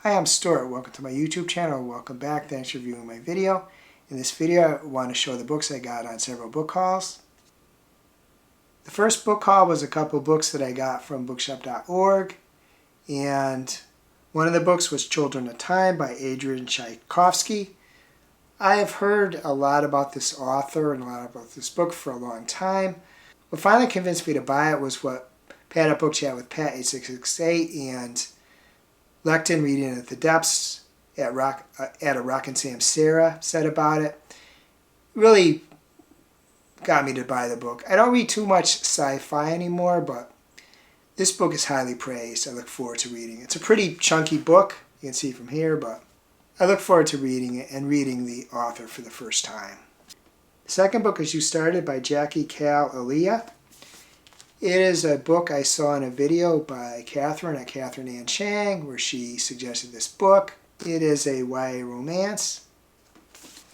Hi, I'm Stuart. Welcome to my YouTube channel. Welcome back. Thanks for viewing my video. In this video, I want to show the books I got on several book hauls. The first book haul was a couple books that I got from bookshop.org, and one of the books was Children of Time by Adrian Tachaikovsky. I have heard a lot about this author and a lot about this book for a long time. What finally convinced me to buy it was what Pat at Book Chat with Pat 8668 and Lekden Reading at the Depths at a Rock and Sam Sarah said about it. Really got me to buy the book. I don't read too much sci-fi anymore, but this book is highly praised. I look forward to reading it. It's a pretty chunky book, you can see from here, but I look forward to reading it and reading the author for the first time. The second book is You Started by Jackie Khalilieh. It is a book I saw in a video by Catherine at Catherine Ann Chang, where she suggested this book. It is a YA romance.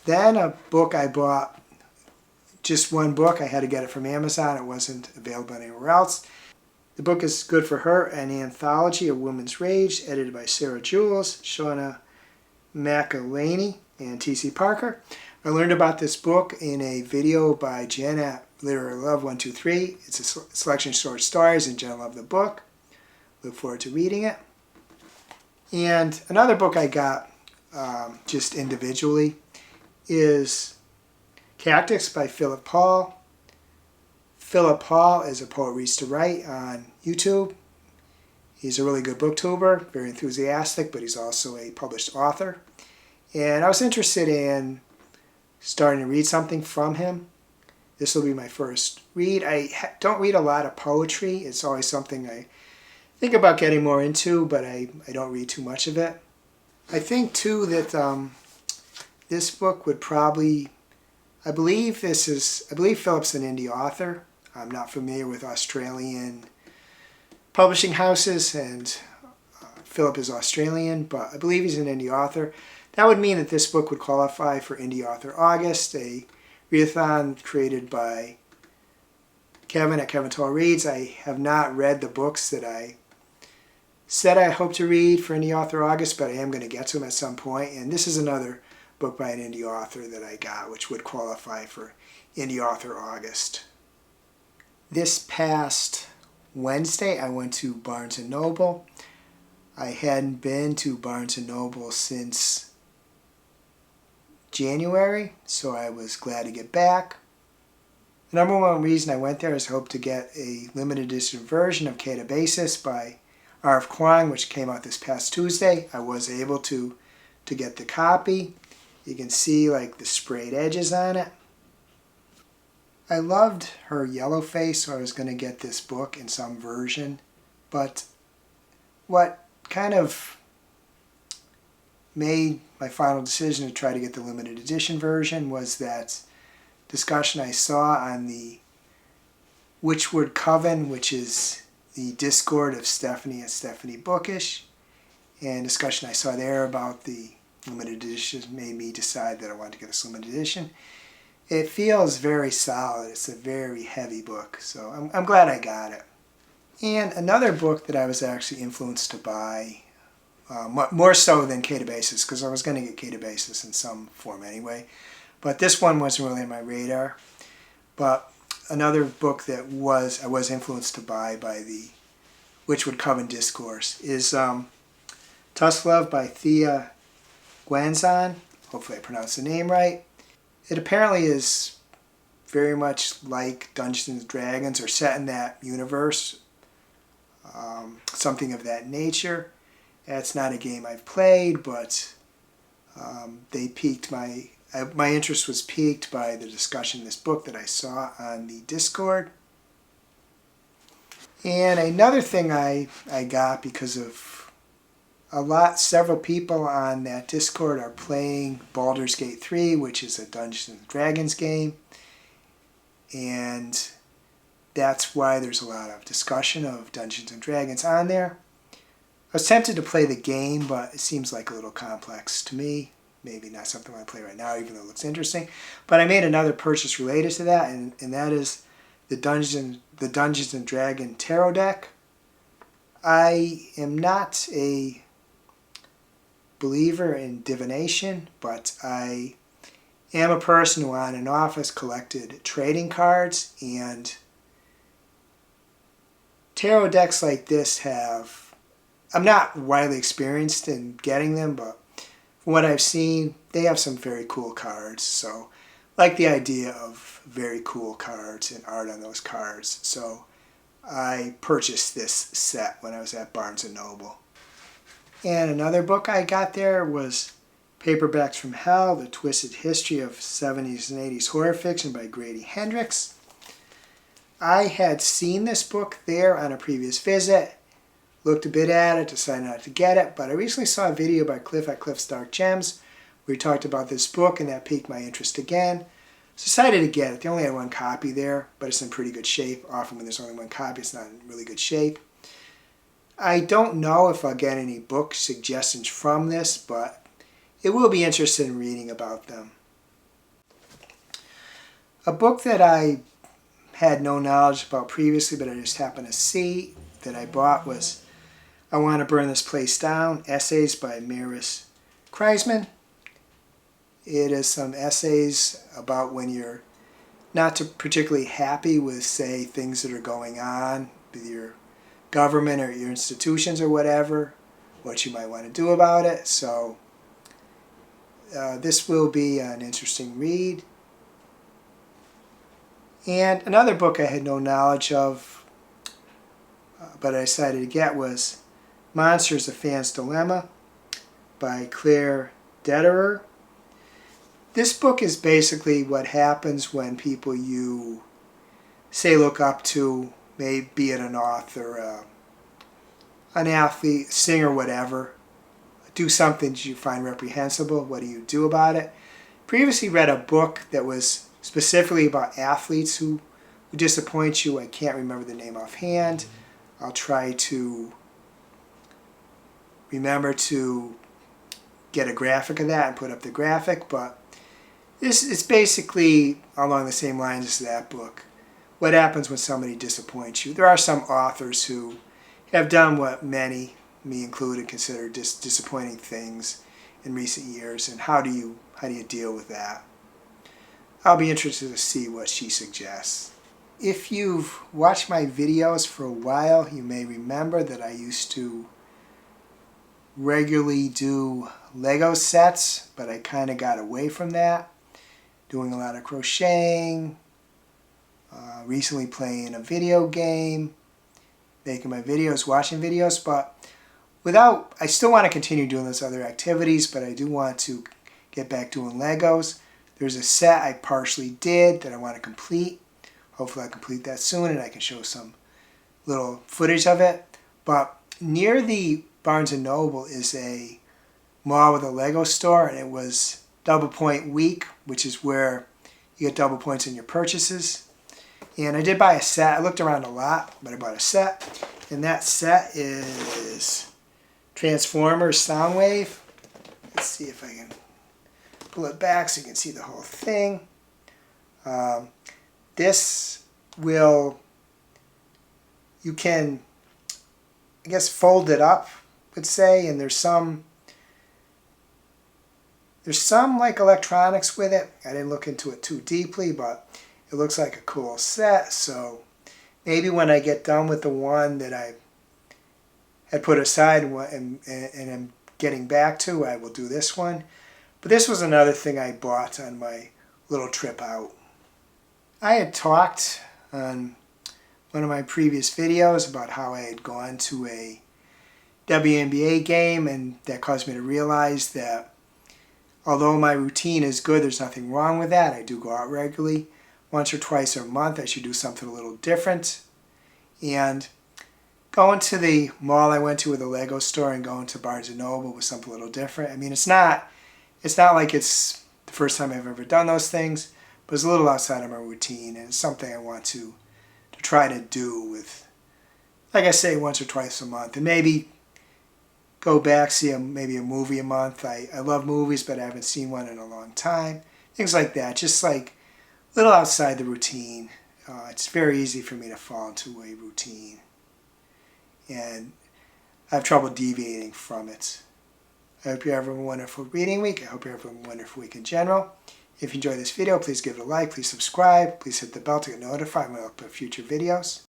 Then a book I bought, just one book. I had to get it from Amazon. It wasn't available anywhere else. The book is good for her, an anthology of women's rage, edited by Sarah Jules, Shauna, Eleney, and T.C. Parker. I learned about this book in a video by Jen at Literary Love 123. It's a selection of short stories, and Jen loved the book. Look forward to reading it. And another book I got just individually is Cactus by Philip Paul. Philip Paul is a Poet Reads to Write on YouTube. He's a really good booktuber, very enthusiastic, but he's also a published author. And I was interested in starting to read something from him. This will be my first read. I don't read a lot of poetry. It's always something I think about getting more into, but I don't read too much of it. I think too that this book would probably, I believe Philip's an indie author. I'm not familiar with Australian publishing houses, and Philip is Australian, but I believe he's an indie author. That would mean that this book would qualify for Indie Author August, a readathon created by Kevin at Kevin Tall Reads. I have not read the books that I said I hope to read for Indie Author August, but I am going to get to them at some point. And this is another book by an indie author that I got, which would qualify for Indie Author August. This past Wednesday, I went to Barnes & Noble. I hadn't been to Barnes & Noble since January, so I was glad to get back. The number one reason I went there is I hope to get a limited edition version of Katabasis by R.F. Kuang, which came out this past Tuesday. I was able to get the copy. You can see like the sprayed edges on it. I loved her yellow face, so I was going to get this book in some version. But what kind of made my final decision to try to get the limited edition version was that discussion I saw on the Witchwood Coven, which is the Discord of Stephanie at Stephanie Bookish, and discussion I saw there about the limited edition made me decide that I wanted to get this limited edition. It feels very solid. It's a very heavy book, so I'm glad I got it. And another book that I was actually influenced to buy, more so than Katabasis, because I was going to get Katabasis in some form anyway, but this one wasn't really on my radar. But another book that I was influenced to buy by the Witchwood Coven Discourse is Tusk Love by Thea Guanzon. Hopefully I pronounced the name right. It apparently is very much like Dungeons and Dragons, or set in that universe, something of that nature. It's not a game I've played, but they piqued my interest was piqued by the discussion of this book that I saw on the Discord. And another thing I got because of several people on that Discord are playing Baldur's Gate 3, which is a Dungeons and Dragons game. And that's why there's a lot of discussion of Dungeons and Dragons on there. I was tempted to play the game, but it seems like a little complex to me. Maybe not something I want to play right now, even though it looks interesting. But I made another purchase related to that, and that is the Dungeons and Dragons Tarot deck. I am not a believer in divination, but I am a person who on and off has collected trading cards, and tarot decks like this have, I'm not widely experienced in getting them, but from what I've seen, they have some very cool cards. So I like the idea of very cool cards and art on those cards. So I purchased this set when I was at Barnes & Noble. And another book I got there was Paperbacks from Hell, The Twisted History of 70s and 80s Horror Fiction by Grady Hendrix. I had seen this book there on a previous visit, looked a bit at it, decided not to get it, but I recently saw a video by Cliff at Cliff's Dark Gems where he talked about this book, and that piqued my interest again. So decided to get it. They only had one copy there, but it's in pretty good shape. Often when there's only one copy, it's not in really good shape. I don't know if I'll get any book suggestions from this, but it will be interesting in reading about them. A book that I had no knowledge about previously, but I just happened to see that I bought was I Want to Burn This Place Down, Essays by Miris Kreizman. It is some essays about when you're not particularly happy with, say, things that are going on with your government or your institutions or whatever, what you might want to do about it. So this will be an interesting read. And another book I had no knowledge of, but I decided to get, was Monsters: A Fan's Dilemma by Clair Dederer. This book is basically what happens when people you, say, look up to, be it an author, an athlete, singer, whatever, do something that you find reprehensible. What do you do about it? Previously read a book that was specifically about athletes who disappoint you. I can't remember the name offhand. I'll try to remember to get a graphic of that and put up the graphic, but this is basically along the same lines as that book. What happens when somebody disappoints you? There are some authors who have done what many, me included, consider disappointing things in recent years, and how do you deal with that? I'll be interested to see what she suggests. If you've watched my videos for a while, you may remember that I used to regularly do Lego sets, but I kind of got away from that. Doing a lot of crocheting, recently playing a video game, making my videos, watching videos, but I still want to continue doing those other activities, but I do want to get back doing Legos. There's a set I partially did that I want to complete. Hopefully I'll complete that soon and I can show some little footage of it. But near the Barnes & Noble is a mall with a Lego store, and it was Double Point Week, which is where you get double points in your purchases. And I did buy a set. I looked around a lot, but I bought a set. And that set is Transformers Soundwave. Let's see if I can pull it back so you can see the whole thing. This will, you can, I guess, fold it up, would say, and there's some like electronics with it. I didn't look into it too deeply, but it looks like a cool set. So maybe when I get done with the one that I had put aside and am getting back to, I will do this one. But this was another thing I bought on my little trip out. I had talked on one of my previous videos about how I had gone to a WNBA game, and that caused me to realize that although my routine is good, there's nothing wrong with that. I do go out regularly. Once or twice a month, I should do something a little different. And going to the mall I went to with a Lego store and going to Barnes & Noble was something a little different. I mean, it's not like it's the first time I've ever done those things, but it's a little outside of my routine, and it's something I want to try to do with, like I say, once or twice a month. And maybe go back, see maybe a movie a month. I love movies, but I haven't seen one in a long time. Things like that, just like a little outside the routine. It's very easy for me to fall into a routine, and I have trouble deviating from it. I hope you're having a wonderful reading week. I hope you're having a wonderful week in general. If you enjoyed this video, please give it a like, please subscribe, please hit the bell to get notified when I upload future videos.